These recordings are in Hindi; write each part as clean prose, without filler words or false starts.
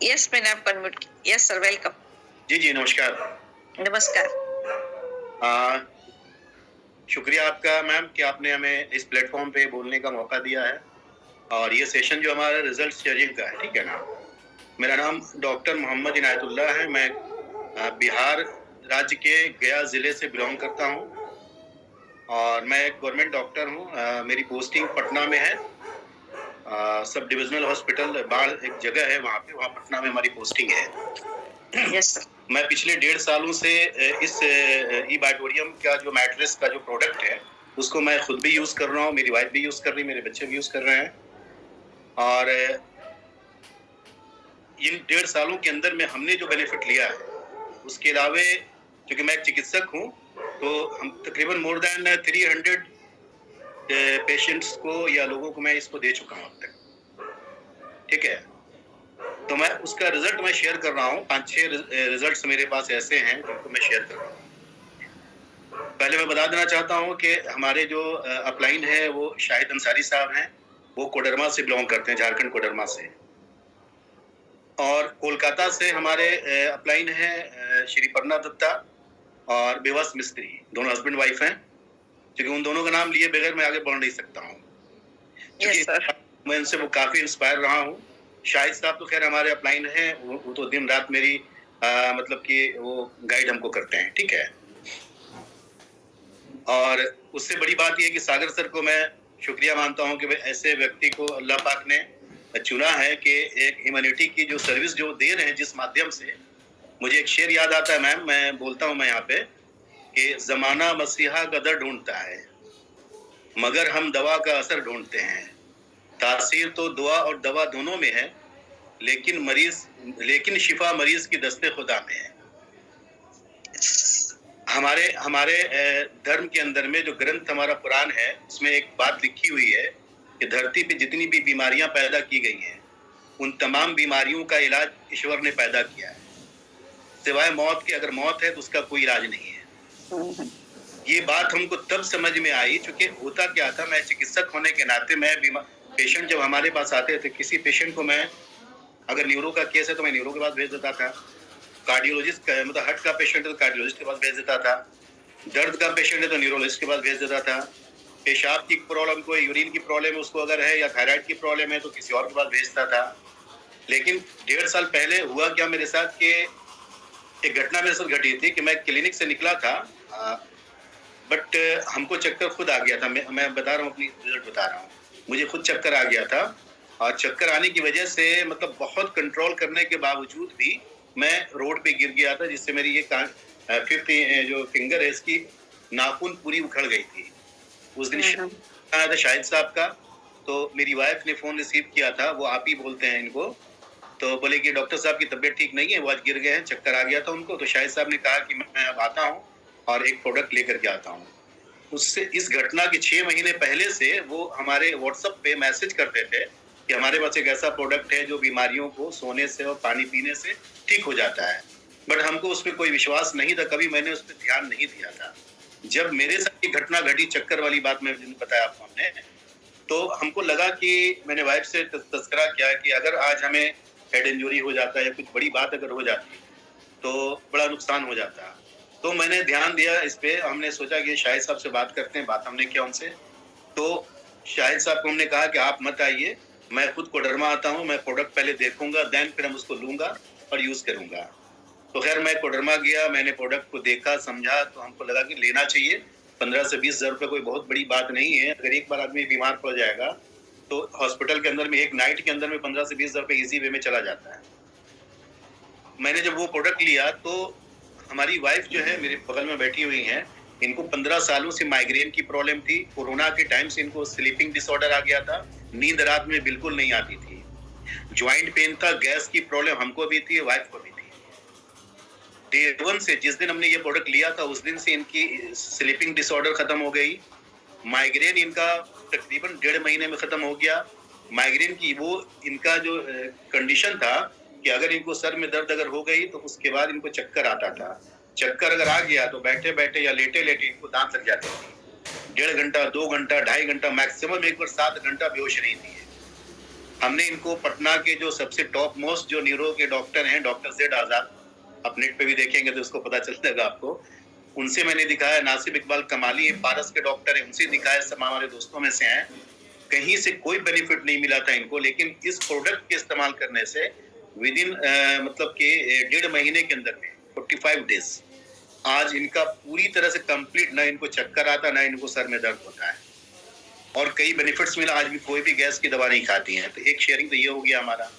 यस, मैंने आपको अनम्यूट किया। Yes sir, welcome. जी, जी, नमस्कार। नमस्कार। अ, शुक्रिया आपका मैम कि आपने हमें इस प्लेटफ़ॉर्म पे बोलने का मौका दिया है और ये सेशन जो हमारा रिज़ल्ट शेयरिंग का है, ठीक है ना? मेरा नाम डॉक्टर मोहम्मद इनायतुल्लाह है। मैं बिहार राज्य के गया ज़िले से बिलॉन्ग करता हूँ और मैं एक गवर्नमेंट डॉक्टर हूँ। मेरी पोस्टिंग पटना में है। सब डिविज़नल हॉस्पिटल बाढ़ एक जगह है वहाँ पे, वहाँ पटना में हमारी पोस्टिंग है। Yes sir. मैं पिछले 1.5 सालों से इस ई-बाइटोरियम का जो मैट्रेस का जो प्रोडक्ट है, उसको मैं खुद भी यूज़ कर रहा हूँ, मेरी वाइफ़ भी यूज़ कर रही है, मेरे बच्चे भी यूज़ कर रहे हैं। और इन 1.5 सालों के अंदर में हमने जो बेनिफिट लिया है, उसके अलावे क्योंकि मैं एक चिकित्सक हूँ, तो हम तकरीबन मोर दैन 300 पेशेंट्स को या लोगों को मैं इसको दे चुका हूँ अब तक। ठीक है? तो मैं उसका रिज़ल्ट मैं शेयर कर रहा हूँ। 5-6 रिज़ल्ट्स मेरे पास ऐसे हैं, जिनको मैं शेयर कर रहा हूँ। पहले मैं बता देना चाहता हूँ कि हमारे जो अपलाइन है वो शाहिद अंसारी साहब हैं। वो कोडरमा से बिलॉन्ग करते हैं, झारखंड कोडरमा से। और कोलकाता से हमारे अपलाइन है श्री पर्णा दत्ता और बेवस मिस्त्री, दोनों हस्बैंड वाइफ हैं। क्योंकि उन दोनों का नाम लिए बगैर मैं आगे बढ़ नहीं सकता हूँ। Yes sir. मैं इनसे वो काफी इंस्पायर रहा हूँ। शाहिद साहब तो खैर हमारे अपलाइन हैं, वो तो दिन रात मेरी मतलब कि वो गाइड हमको करते हैं, ठीक है। और उससे बड़ी बात यह है कि सागर सर को मैं शुक्रिया मानता हूं कि ऐसे व्यक्ति को अल्लाह पाक ने चुना है कि एक ह्यूमैनिटी की जो सर्विस जो दे रहे हैं जिस माध्यम से। मुझे एक शेर याद आता है मैम, मैं बोलता हूं मैं यहाँ पे कि जमाना मसीहा कदर ढूंढता है मगर हम दवा का असर ढूंढते हैं। तासीर तो दुआ और दवा दोनों में है, लेकिन शिफा मरीज की दस्ते खुदा में है। हमारे हमारे धर्म के अंदर में जो ग्रंथ हमारा कुरान है, उसमें एक बात लिखी हुई है कि धरती पे जितनी भी बीमारियां पैदा की गई हैं, उन तमाम बीमारियों का इलाज ईश्वर ने पैदा किया है। सिवाय मौत के, अगर मौत है तो उसका कोई इलाज नहीं है। ये बात हमको तब समझ में आई, चूंकि होता क्या था, मैं चिकित्सक होने के नाते मैं पेशेंट जब हमारे पास आते थे, किसी पेशेंट को मैं अगर न्यूरो का केस है तो मैं न्यूरो के पास भेज देता था। कार्डियोलॉजिस्ट का मतलब हार्ट का पेशेंट है तो कार्डियोलॉजिस्ट के पास भेज देता था। दर्द का पेशेंट है तो न्यूरोलॉजिस्ट के पास भेज देता था। पेशाब की प्रॉब्लम, कोई यूरिन की प्रॉब्लम है उसको अगर है, या थायराइड की प्रॉब्लम है तो किसी और के पास भेजता था। लेकिन 1.5 साल पहले हुआ क्या मेरे साथ कि एक घटना मेरे साथ घटी थी कि मैं क्लिनिक से निकला था, बट हमको चक्कर खुद आ गया था। मैं बता रहा हूँ, अपनी रिजल्ट बता रहा हूँ। मुझे खुद चक्कर आ गया था और चक्कर आने की वजह से मतलब बहुत कंट्रोल करने के बावजूद भी मैं रोड पे गिर गया था, जिससे मेरी ये फिफ्थ जो फिंगर है इसकी नाखून पूरी उखड़ गई थी। उस दिन आया था शाहिद साहब का, तो मेरी वाइफ ने फोन रिसीव किया था, वो आप ही बोलते हैं इनको। तो बोले कि डॉक्टर साहब की तबीयत ठीक नहीं है, वो आज गिर गए हैं, चक्कर आ गया था उनको। तो शाहिद साहब ने कहा कि मैं अब आता हूँ और एक प्रोडक्ट लेकर के आता हूँ। उससे इस घटना के 6 महीने पहले से वो हमारे व्हाट्सएप पे मैसेज करते थे कि हमारे पास एक ऐसा प्रोडक्ट है जो बीमारियों को सोने से और पानी पीने से ठीक हो जाता है। बट हमको उस पर कोई विश्वास नहीं था, कभी मैंने उस पर ध्यान नहीं दिया था। जब मेरे साथ ये घटना घटी, चक्कर वाली बात मैं बताया आपको हमने, तो हमको लगा कि मैंने वाइफ से तस्करा किया कि अगर आज हमें हेड इंजरी हो जाता है या कुछ बड़ी बात अगर हो जाती तो बड़ा नुकसान हो जाता। तो मैंने ध्यान दिया इस पे, हमने सोचा कि शाहिद साहब से बात करते हैं। बात हमने किया उनसे, तो शाहिद साहब को हमने कहा कि आप मत आइए, मैं खुद कोडरमा आता हूँ, मैं प्रोडक्ट पहले देखूंगा, देन फिर हम उसको लूंगा और यूज करूंगा। तो खैर मैं कोडरमा गया, मैंने प्रोडक्ट को देखा, समझा, तो हमको लगा कि लेना चाहिए। 15 से 20 हजार रुपये कोई बहुत बड़ी बात नहीं है। अगर एक बार आदमी बीमार पड़ जाएगा तो हॉस्पिटल के अंदर में एक नाइट के अंदर में 15 से 20 हजार रुपये इजी वे में चला जाता है। मैंने जब वो प्रोडक्ट लिया तो हमारी वाइफ जो है मेरे बगल में बैठी हुई हैं, इनको 15 सालों से माइग्रेन की प्रॉब्लम थी। कोरोना के टाइम से इनको स्लीपिंग डिसऑर्डर आ गया था, नींद रात में बिल्कुल नहीं आती थी। ज्वाइंट पेन था, गैस की प्रॉब्लम हमको भी थी, वाइफ को भी थी। डे 1 से जिस दिन हमने ये प्रोडक्ट लिया था उस दिन से इनकी स्लीपिंग डिसऑर्डर खत्म हो गई। माइग्रेन इनका तकरीबन 1.5 महीने में खत्म हो गया। माइग्रेन की वो इनका जो कंडीशन था कि अगर इनको सर में दर्द अगर हो गई तो उसके बाद इनको चक्कर आता था। चक्कर अगर आ गया तो बैठे बैठे या लेटे लेटे इनको दांत लग जाते थे। 1.5 घंटा, 2 घंटा, 2.5 घंटा, मैक्सिमम एक बार 7 घंटा बेहोश रही थी। हमने इनको पटना के जो सबसे टॉप मोस्ट जो न्यूरो के डॉक्टर हैं, डॉक्टर जेड आजाद, आप नेट पे भी देखेंगे तो उसको पता चल जाएगा आपको, उनसे मैंने दिखाया। नासिब इकबाल कमाली पारस के डॉक्टर हैं, उनसे दिखाया, सब हमारे दोस्तों में से हैं। कहीं से कोई बेनिफिट नहीं मिला था इनको, लेकिन इस प्रोडक्ट के इस्तेमाल करने से विद इन मतलब कि 1.5 महीने के अंदर में 45 डेज आज इनका पूरी तरह से कंप्लीट, ना इनको चक्कर आता, ना इनको सर में दर्द होता है, और कई बेनिफिट्स मिला। आज भी कोई भी गैस की दवा नहीं खाती हैं। तो एक शेयरिंग तो ये हो गया हमारा।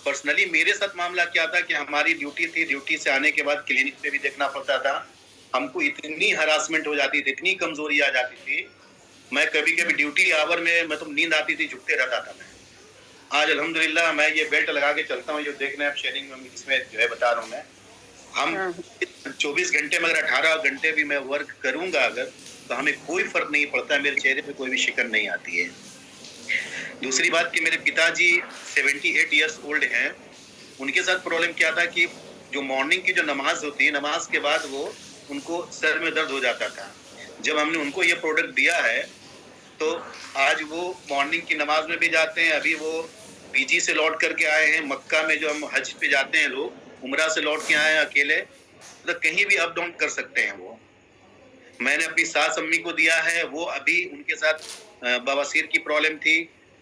पर्सनली मेरे साथ मामला क्या था कि हमारी ड्यूटी थी, ड्यूटी से आने के बाद क्लिनिक पे भी देखना पड़ता था। हमको इतनी हरासमेंट हो जाती थी, इतनी कमजोरी आ जाती थी, मैं कभी कभी ड्यूटी आवर में मतलब नींद आती थी, झुकते रहता था मैं। आज अल्हम्दुलिल्लाह मैं ये बेल्ट लगा के चलता हूँ, जो देख रहे हैं आप शेयरिंग में, इसमें जो है बता रहा हूँ मैं। हम 24 घंटे में अगर 18 घंटे भी मैं वर्क करूंगा अगर, तो हमें कोई फर्क नहीं पड़ता है, मेरे चेहरे पे कोई भी शिकन नहीं आती है। दूसरी बात कि मेरे पिताजी 78 इयर्स ओल्ड हैं। उनके साथ प्रॉब्लम क्या था कि जो मॉर्निंग की जो नमाज होती है, नमाज के बाद वो उनको सर में दर्द हो जाता था। जब हमने उनको ये प्रोडक्ट दिया है तो आज वो मॉर्निंग की नमाज में भी जाते हैं। अभी वो पीजी से लौट करके आए हैं, मक्का में जो हम हज पे जाते हैं लोग, उमरा से लौट के आए हैं अकेले, तो कहीं भी अप डाउन कर सकते हैं वो। मैंने अपनी सास अम्मी को दिया है, वो अभी उनके साथ बवासीर की प्रॉब्लम थी,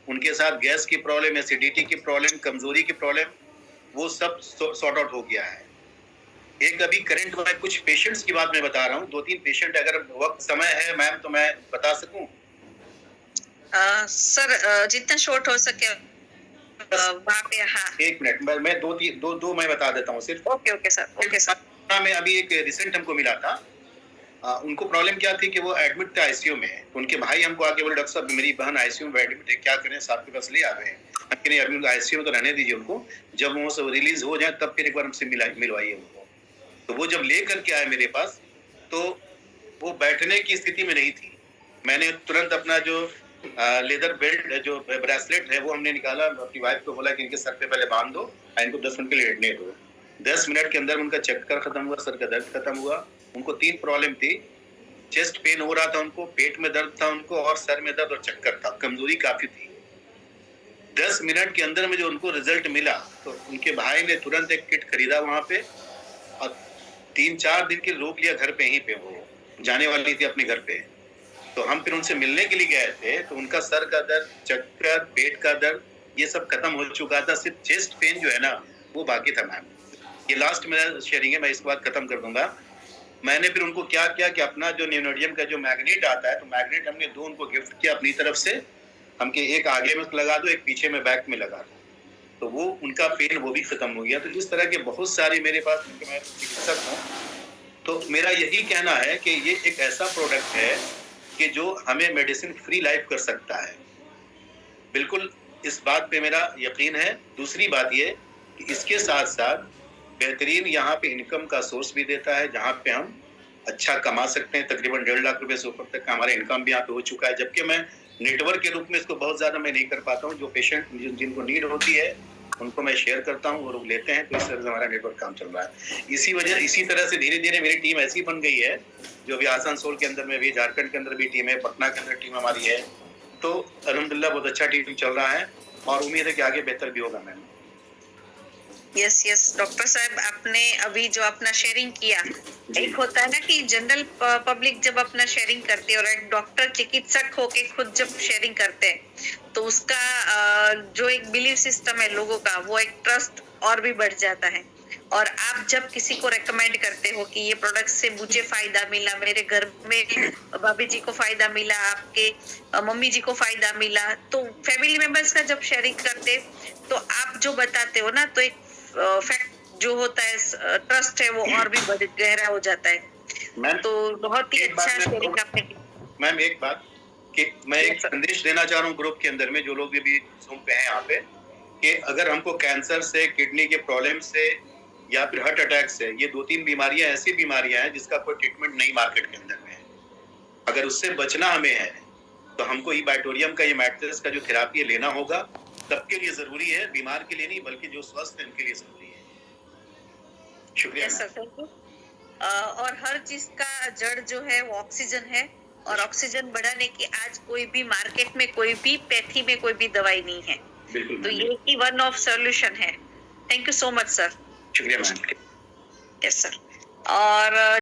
उनके साथ गैस की प्रॉब्लम, एसिडिटी की प्रॉब्लम, कमजोरी की प्रॉब्लम, वो सब सॉर्ट आउट हो गया है। एक अभी करंट वाले कुछ पेशेंट्स की बात मैं बता रहा हूँ, 2-3 पेशेंट, अगर वक्त समय है मैम तो मैं बता सकूं। सर जितना शॉर्ट हो सके वहाँ पे। हाँ, एक मिनट, मैं दो मैं बता देता हूँ सिर्फ। Okay sir, okay sir. में अभी एक रिसेंट हमको मिला था, उनको प्रॉब्लम क्या थी कि वो एडमिट थे आईसीयू में। उनके भाई हमको आके बोले, डॉक्टर साहब मेरी बहन आईसीयू में एडमिट है, क्या करें, साहब के पास ले आ रहे हैं। नहीं, अभी आईसीयू में तो रहने दीजिए उनको, जब वो सब रिलीज हो जाए तब फिर एक बार हमसे मिलवाइए उनको। तो वो जब ले करके आए मेरे पास, तो वो बैठने की स्थिति में नहीं थी। मैंने तुरंत अपना जो लेदर बेल्ट, जो ब्रेसलेट है, वो हमने निकाला, अपनी वाइफ को बोला कि इनके सर पे पहले बांध दो, इनको 10 मिनट के लिए लेटने दो। 10 मिनट के अंदर उनका चक्कर खत्म हुआ, सर का दर्द खत्म हुआ। उनको 3 प्रॉब्लम थी, चेस्ट पेन हो रहा था उनको, पेट में दर्द था उनको, और सर में दर्द और चक्कर था, कमजोरी काफी थी। 10 मिनट के अंदर में जो उनको रिजल्ट मिला, तो उनके भाई ने तुरंत एक किट खरीदा वहां पे, और 3-4 दिन के रोक लिया घर पे, यहीं पे वो जाने वाली थी अपने घर पे। तो हम फिर उनसे मिलने के लिए गए थे, तो उनका सर का दर्द, चक्कर, पेट का दर्द, ये सब खत्म हो चुका था। सिर्फ चेस्ट पेन जो है ना, वो बाकी था मैम। ये लास्ट मेरा शेयरिंग है, मैं इसके बाद खत्म कर दूंगा। मैंने फिर उनको क्या किया कि अपना जो न्यूनोडियम का जो मैग्नेट आता है, तो मैग्नेट हमने 2 उनको गिफ्ट किया अपनी तरफ से, हमके एक आगे में लगा दो, एक पीछे में बैक में लगा दो, तो वो उनका पेन वो भी खत्म हो गया। तो इस तरह के बहुत सारे मेरे पास, मैं चिकित्सक हूँ, तो मेरा यही कहना है कि ये एक ऐसा प्रोडक्ट है कि जो हमें मेडिसिन फ्री लाइफ कर सकता है। बिल्कुल इस बात पे मेरा यकीन है। दूसरी बात ये कि इसके साथ साथ बेहतरीन यहाँ पे इनकम का सोर्स भी देता है, जहाँ पे हम अच्छा कमा सकते हैं। तकरीबन 1.5 लाख रुपए से ऊपर तक का हमारा इनकम भी यहाँ पे हो चुका है, जबकि मैं नेटवर्क के रूप में इसको बहुत ज्यादा मैं नहीं कर पाता हूँ। जो पेशेंट जिनको नीड होती है उनको मैं शेयर करता हूँ, और लेते हैं, तो इस तरह से हमारा नेटवर्क काम चल रहा है। इसी तरह से धीरे धीरे मेरी टीम ऐसी बन गई है, जो अभी आसनसोल के अंदर में भी, झारखंड के अंदर भी टीम है, पटना के अंदर टीम हमारी है। तो अल्हम्दुलिल्लाह बहुत अच्छा टीम चल रहा है, और उम्मीद है कि आगे बेहतर भी होगा मैम। यस डॉक्टर साहब, आपने अभी जो अपना शेयरिंग किया, एक होता है ना कि जनरल पब्लिक जब अपना शेयरिंग करती है, और एक डॉक्टर चिकित्सक होके खुद जब शेयरिंग करते हैं, तो उसका जो एक बिलीफ सिस्टम है लोगों का, वो एक ट्रस्ट और भी बढ़ जाता है। और आप जब किसी को रेकमेंड करते हो कि ये प्रोडक्ट से मुझे फायदा मिला, मेरे घर में भाभी जी को फायदा मिला, आपके मम्मी जी को फायदा मिला, तो फैमिली मेंबर्स का जब शेयरिंग करते, तो आप जो बताते हो ना, तो एक फैक्ट जो होता है, ट्रस्ट है, वो और भी गहरा हो जाता है। तो बहुत ही अच्छा शेयरिंग आपने की। मैम एक बात कि मैं एक संदेश देना चाह रहा हूँ ग्रुप के अंदर में, जो लोग भी जूम पे हैं यहाँ पे, कि अगर हमको कैंसर से, किडनी के प्रॉब्लम से, या फिर हार्ट अटैक से, ये 2-3 बीमारियां ऐसी बीमारियां हैं जिसका कोई ट्रीटमेंट नहीं मार्केट के अंदर में है। अगर उससे बचना हमें है, तो हमको इबाइटोरियम का, ये मैट्रिक्स का जो थेरापी लेना होगा। सबके लिए जरूरी है, बीमार के लिए नहीं, बल्कि जो स्वस्थ है उनके लिए जरूरी है। शुक्रिया सर। और हर चीज का जड़ जो है वो ऑक्सीजन है, और ऑक्सीजन बढ़ाने की आज कोई भी मार्केट में, कोई भी पैथी में कोई भी दवाई नहीं है। बिल्कुल तो ये की वन ऑफ सॉल्यूशन है। Thank you so much sir. शुक्रिया मैम। Yes sir. और